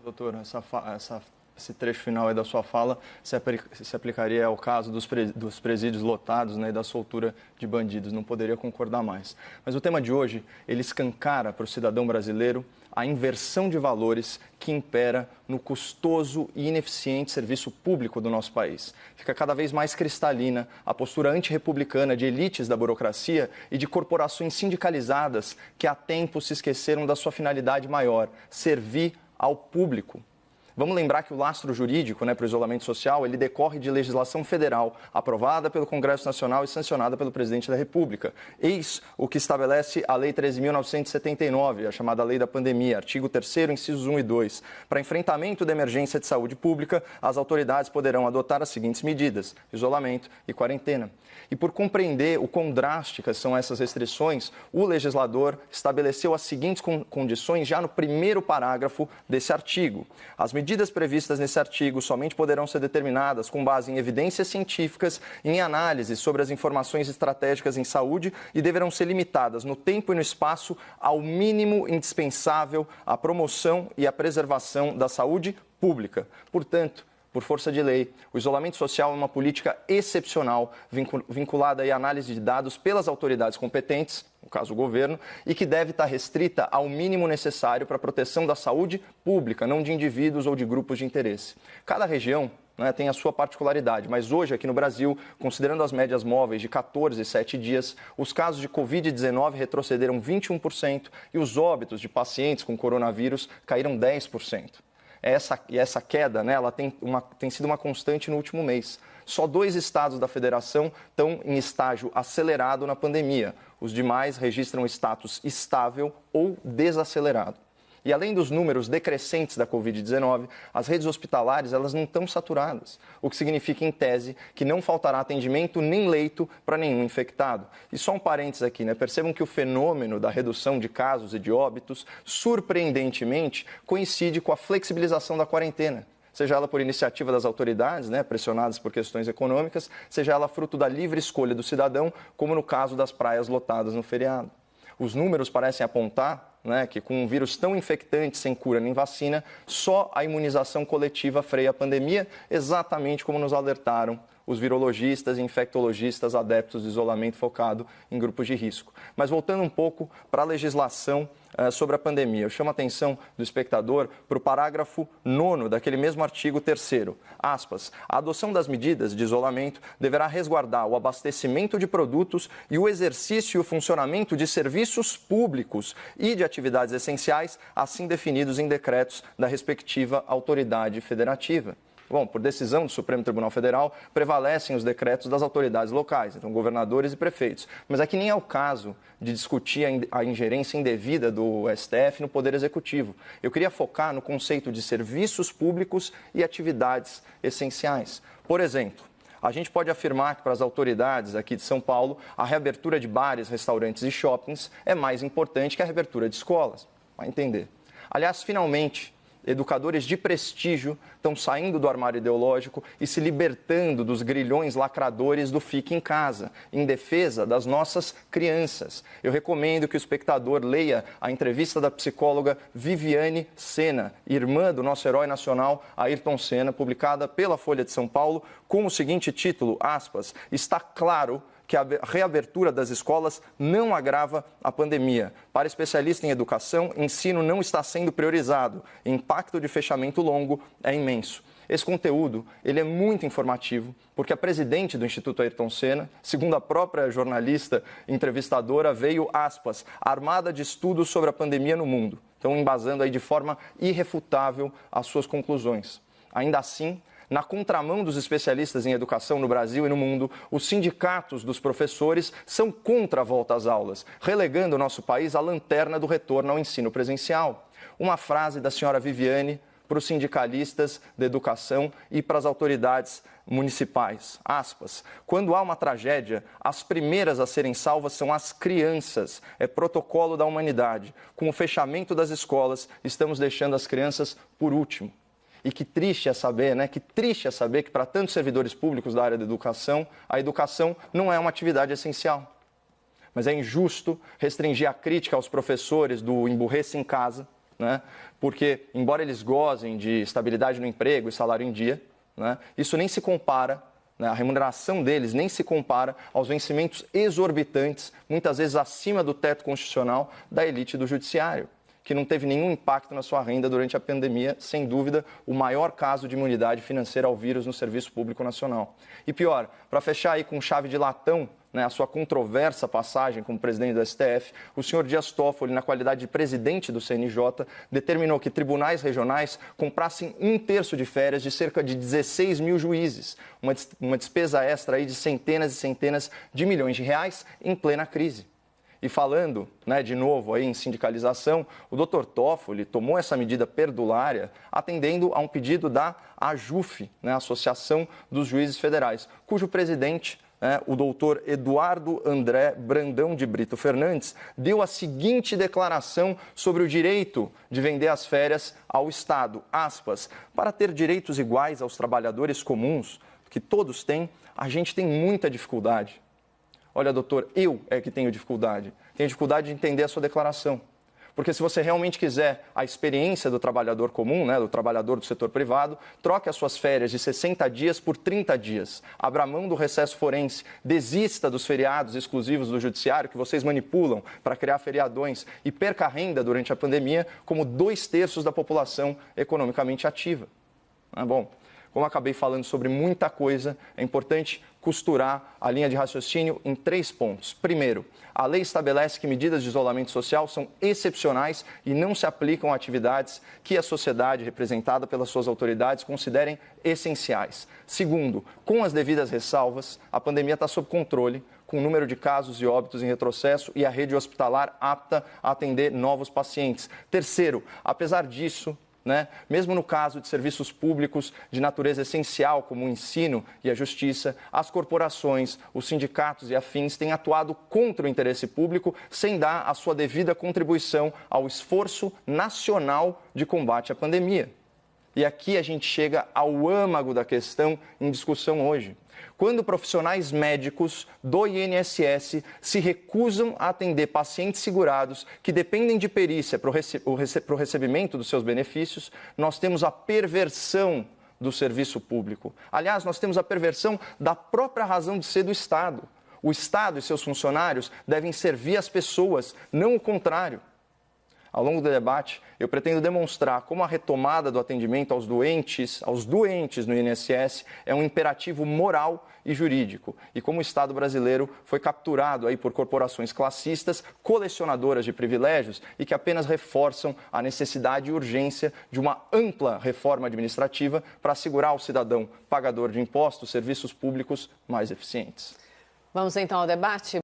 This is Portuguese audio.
Doutor, esse trecho final aí da sua fala se aplicaria ao caso dos presídios lotados, né, e da soltura de bandidos. Não poderia concordar mais. Mas o tema de hoje, ele escancara para o cidadão brasileiro a inversão de valores que impera no custoso e ineficiente serviço público do nosso país. Fica cada vez mais cristalina a postura antirrepublicana de elites da burocracia e de corporações sindicalizadas que há tempo se esqueceram da sua finalidade maior, servir ao público. Vamos lembrar que o lastro jurídico, para o isolamento social, ele decorre de legislação federal aprovada pelo Congresso Nacional e sancionada pelo Presidente da República. Eis o que estabelece a Lei 13.979, a chamada Lei da Pandemia, artigo 3º, incisos 1 e 2. Para enfrentamento da emergência de saúde pública, as autoridades poderão adotar as seguintes medidas: isolamento e quarentena. E por compreender o quão drásticas são essas restrições, o legislador estabeleceu as seguintes condições já no primeiro parágrafo desse artigo. As medidas previstas nesse artigo somente poderão ser determinadas com base em evidências científicas e em análises sobre as informações estratégicas em saúde e deverão ser limitadas no tempo e no espaço ao mínimo indispensável à promoção e à preservação da saúde pública. Portanto, por força de lei, o isolamento social é uma política excepcional vinculada à análise de dados pelas autoridades competentes, no caso o governo, e que deve estar restrita ao mínimo necessário para a proteção da saúde pública, não de indivíduos ou de grupos de interesse. Cada região, tem a sua particularidade, mas hoje aqui no Brasil, considerando as médias móveis de 14 e 7 dias, os casos de Covid-19 retrocederam 21% e os óbitos de pacientes com coronavírus caíram 10%. Essa queda, ela tem sido uma constante no último mês. Só 2 estados da federação estão em estágio acelerado na pandemia. Os demais registram status estável ou desacelerado. E além dos números decrescentes da Covid-19, as redes hospitalares elas não estão saturadas, o que significa, em tese, que não faltará atendimento nem leito para nenhum infectado. E só um parênteses aqui, percebam que o fenômeno da redução de casos e de óbitos, surpreendentemente, coincide com a flexibilização da quarentena. Seja ela por iniciativa das autoridades, pressionadas por questões econômicas, seja ela fruto da livre escolha do cidadão, como no caso das praias lotadas no feriado. Os números parecem apontar que com um vírus tão infectante, sem cura nem vacina, só a imunização coletiva freia a pandemia, exatamente como nos alertaram os virologistas e infectologistas adeptos do isolamento focado em grupos de risco. Mas voltando um pouco para a legislação sobre a pandemia, eu chamo a atenção do espectador para o parágrafo 9º daquele mesmo artigo 3º, aspas, a adoção das medidas de isolamento deverá resguardar o abastecimento de produtos e o exercício e o funcionamento de serviços públicos e de atividades essenciais, assim definidos em decretos da respectiva autoridade federativa. Bom, por decisão do Supremo Tribunal Federal, prevalecem os decretos das autoridades locais, então governadores e prefeitos. Mas aqui nem é o caso de discutir a ingerência indevida do STF no Poder Executivo. Eu queria focar no conceito de serviços públicos e atividades essenciais. Por exemplo, a gente pode afirmar que para as autoridades aqui de São Paulo, a reabertura de bares, restaurantes e shoppings é mais importante que a reabertura de escolas. Vai entender. Aliás, finalmente, educadores de prestígio estão saindo do armário ideológico e se libertando dos grilhões lacradores do fique em casa, em defesa das nossas crianças. Eu recomendo que o espectador leia a entrevista da psicóloga Viviane Sena, irmã do nosso herói nacional Ayrton Senna, publicada pela Folha de São Paulo, com o seguinte título, aspas, está claro que a reabertura das escolas não agrava a pandemia. Para especialista em educação, ensino não está sendo priorizado. O impacto de fechamento longo é imenso. Esse conteúdo ele é muito informativo, porque a presidente do Instituto Ayrton Senna, segundo a própria jornalista entrevistadora, veio, aspas, armada de estudos sobre a pandemia no mundo. Então, embasando aí de forma irrefutável as suas conclusões. Ainda assim, na contramão dos especialistas em educação no Brasil e no mundo, os sindicatos dos professores são contra a volta às aulas, relegando o nosso país à lanterna do retorno ao ensino presencial. Uma frase da senhora Viviane para os sindicalistas da educação e para as autoridades municipais, aspas, quando há uma tragédia, as primeiras a serem salvas são as crianças, é protocolo da humanidade. Com o fechamento das escolas, estamos deixando as crianças por último. E que triste é saber, que para tantos servidores públicos da área da educação, a educação não é uma atividade essencial. Mas é injusto restringir a crítica aos professores do emburreça em casa, né? Porque, embora eles gozem de estabilidade no emprego e salário em dia, né, isso nem se compara, né, a remuneração deles nem se compara aos vencimentos exorbitantes, muitas vezes acima do teto constitucional da elite do judiciário, que não teve nenhum impacto na sua renda durante a pandemia, sem dúvida, o maior caso de imunidade financeira ao vírus no Serviço Público Nacional. E pior, para fechar aí com chave de latão, né, a sua controversa passagem como presidente do STF, o senhor Dias Toffoli, na qualidade de presidente do CNJ, determinou que tribunais regionais comprassem 1/3 de férias de cerca de 16 mil juízes, uma despesa extra aí de centenas e centenas de milhões de reais em plena crise. E falando, né, de novo aí em sindicalização, o Dr. Toffoli tomou essa medida perdulária atendendo a um pedido da AJUF, né, Associação dos Juízes Federais, cujo presidente, o doutor Eduardo André Brandão de Brito Fernandes, deu a seguinte declaração sobre o direito de vender as férias ao Estado, aspas, para ter direitos iguais aos trabalhadores comuns, que todos têm, a gente tem muita dificuldade. Olha, doutor, eu é que tenho dificuldade de entender a sua declaração. Porque se você realmente quiser a experiência do trabalhador comum, né, do trabalhador do setor privado, troque as suas férias de 60 dias por 30 dias. Abra mão do recesso forense, desista dos feriados exclusivos do judiciário que vocês manipulam para criar feriadões e perca a renda durante a pandemia como 2/3 da população economicamente ativa. Bom, como acabei falando sobre muita coisa, é importante costurar a linha de raciocínio em 3 pontos. Primeiro, a lei estabelece que medidas de isolamento social são excepcionais e não se aplicam a atividades que a sociedade, representada pelas suas autoridades, considerem essenciais. Segundo, com as devidas ressalvas, a pandemia está sob controle, com o número de casos e óbitos em retrocesso e a rede hospitalar apta a atender novos pacientes. Terceiro, apesar disso, mesmo no caso de serviços públicos de natureza essencial, como o ensino e a justiça, as corporações, os sindicatos e afins têm atuado contra o interesse público sem dar a sua devida contribuição ao esforço nacional de combate à pandemia. E aqui a gente chega ao âmago da questão em discussão hoje. Quando profissionais médicos do INSS se recusam a atender pacientes segurados que dependem de perícia para o recebimento dos seus benefícios, nós temos a perversão do serviço público. Aliás, nós temos a perversão da própria razão de ser do Estado. O Estado e seus funcionários devem servir as pessoas, não o contrário. Ao longo do debate, eu pretendo demonstrar como a retomada do atendimento aos doentes no INSS é um imperativo moral e jurídico, e como o Estado brasileiro foi capturado aí por corporações classistas, colecionadoras de privilégios e que apenas reforçam a necessidade e urgência de uma ampla reforma administrativa para assegurar ao cidadão pagador de impostos serviços públicos mais eficientes. Vamos então ao debate.